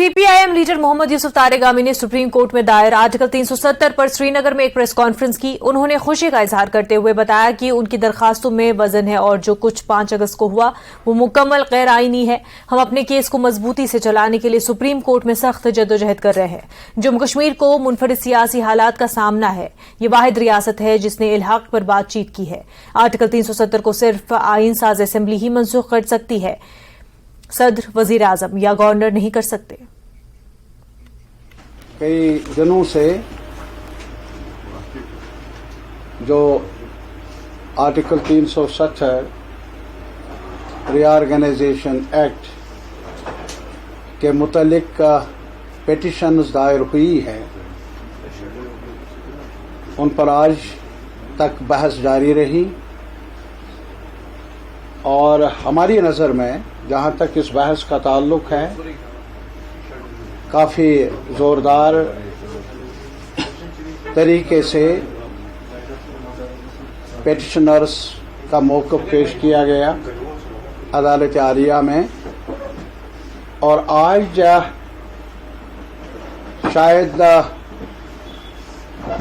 CPIM leader Mohammad Yusuf Tarigami ने supreme court में दायर आर्टिकल 370 पर श्रीनगर में एक प्रेस कॉन्फ्रेंस की। उन्होंने खुशी का इजहार करते हुए बताया कि उनकी दरखास्तों में वजन है और जो कुछ 5 अगस्त को हुआ वो मुकम्मल गैर आईनी है। हम अपने केस को मजबूती से चलाने के लिए सुप्रीम कोर्ट में सख्त जद्दोजहद कर रहे हैं। जम्मू कश्मीर को मुनफरिद सियासी हालात का सामना है। ये वाहिद रियासत है जिसने इल्हाक पर बातचीत की है। आर्टिकल 370 को सिर्फ आईन साज असेंबली ही मनसूख कर सकती है, सदर, वजीर आजम या गवर्नर नहीं कर सकते। कई दिनों से जो आर्टिकल 370 रीऑर्गेनाइजेशन एक्ट के मुतालिक पिटीशन्स दायर हुई है, उन पर आज तक बहस जारी रही और हमारी नज़र में जहाँ तक इस बहस का ताल्लुक है, काफ़ी ज़ोरदार तरीके से पेटिशनर्स का मौक़िफ़ पेश किया गया अदालत आलिया में। और आज शायद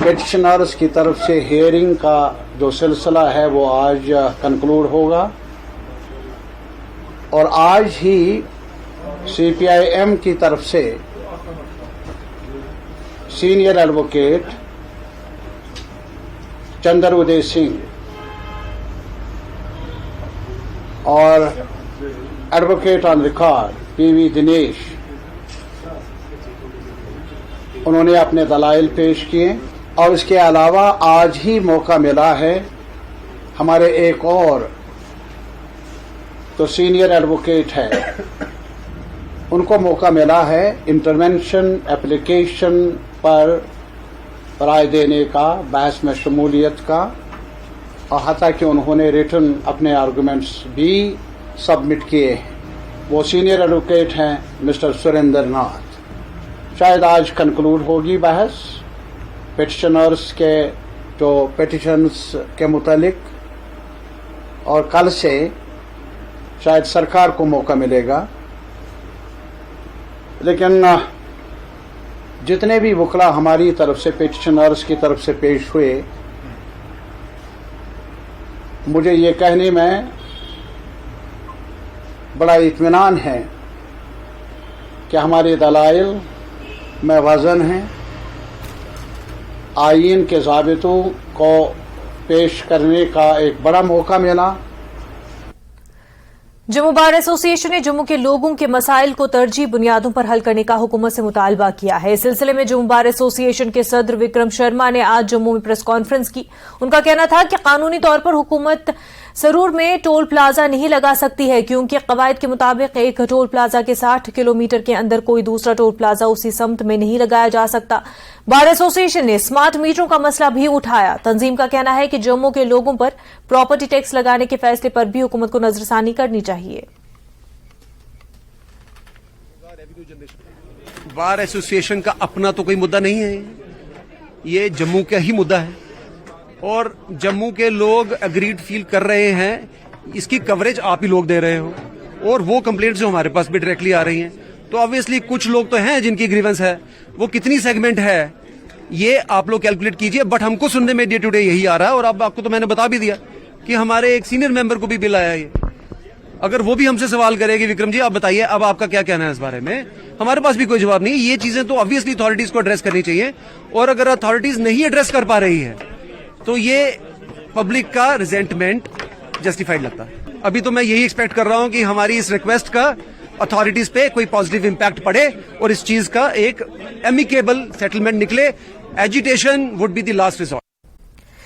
पेटिशनर्स की तरफ से हियरिंग का जो सिलसिला है वो आज कंक्लूड होगा और आज ही सीपीआईएम की तरफ से सीनियर एडवोकेट चंदर उदय सिंह और advocate on record PV Dinesh, उन्होंने अपने दलाइल पेश किए। और इसके अलावा आज ही मौका मिला है हमारे एक और तो सीनियर एडवोकेट है, उनको मौका मिला है इंटरवेंशन एप्लीकेशन पर राय देने का, बहस में शमूलियत का, और हत्ता कि उन्होंने रिटन अपने आर्गूमेंट्स भी सबमिट किए हैं। वो सीनियर एडवोकेट हैं मिस्टर सुरेंद्र नाथ। शायद आज कंक्लूड होगी बहस पिटिशनर्स के जो पिटिशन्स के मुतालिक, और कल से शायद सरकार को मौका मिलेगा। लेकिन जितने भी वकला हमारी तरफ से पिटिशनर्स की तरफ से पेश हुए, मुझे ये कहने में बड़ा इत्मीनान है कि हमारे दलाइल में वज़न है, आईन के ज़ाबितों को पेश करने का एक बड़ा मौका मिला। जम्मू बार एसोसिएशन ने जम्मू के लोगों के मसाइल को तरजीह बुनियादों पर हल करने का हुकूमत से मुतालबा किया है। इस सिलसिले में जम्मू बार एसोसिएशन के सदर विक्रम शर्मा ने आज जम्मू में प्रेस कॉन्फ्रेंस की। उनका कहना था कि कानूनी तौर पर हुकूमत सरूर में टोल प्लाजा नहीं लगा सकती है, क्योंकि कवायद के मुताबिक एक टोल प्लाजा के 60 किलोमीटर के अंदर कोई दूसरा टोल प्लाजा उसी समत में नहीं लगाया जा सकता। बार एसोसिएशन ने स्मार्ट मीटरों का मसला भी उठाया। तंजीम का कहना है कि जम्मू के लोगों पर प्रॉपर्टी टैक्स लगाने के फैसले पर भी हुकूमत को नजरसानी करनी चाहिए। बार एसोसिएशन का अपना तो कोई मुद्दा नहीं है, ये जम्मू का ही मुद्दा है और जम्मू के लोग एग्रीड फील कर रहे हैं। इसकी कवरेज आप ही लोग दे रहे हो और वो कंप्लेंट्स जो हमारे पास भी डायरेक्टली आ रही हैं, तो ऑब्वियसली कुछ लोग तो हैं जिनकी ग्रीवेंस है, वो कितनी सेगमेंट है ये आप लोग कैलकुलेट कीजिए। बट हमको सुनने में डे टू डे यही आ रहा है और अब आपको तो मैंने बता भी दिया कि हमारे एक सीनियर मेंबर को भी बिल आया ये। अगर वो भी हमसे सवाल करेगी विक्रम जी आप बताइए अब आपका क्या कहना है इस बारे में, हमारे पास भी कोई जवाब नहीं है। ये चीजें तो ऑब्वियसली अथॉरिटीज को एड्रेस करनी चाहिए और अगर अथॉरिटीज नहीं एड्रेस कर पा रही है तो ये पब्लिक का रिजेंटमेंट जस्टिफाइड लगता है। अभी तो मैं यही एक्सपेक्ट कर रहा हूं कि हमारी इस रिक्वेस्ट का अथॉरिटीज पे कोई पॉजिटिव इंपैक्ट पड़े और इस चीज का एक एमिकेबल सेटलमेंट निकले। Agitation would be the last resort.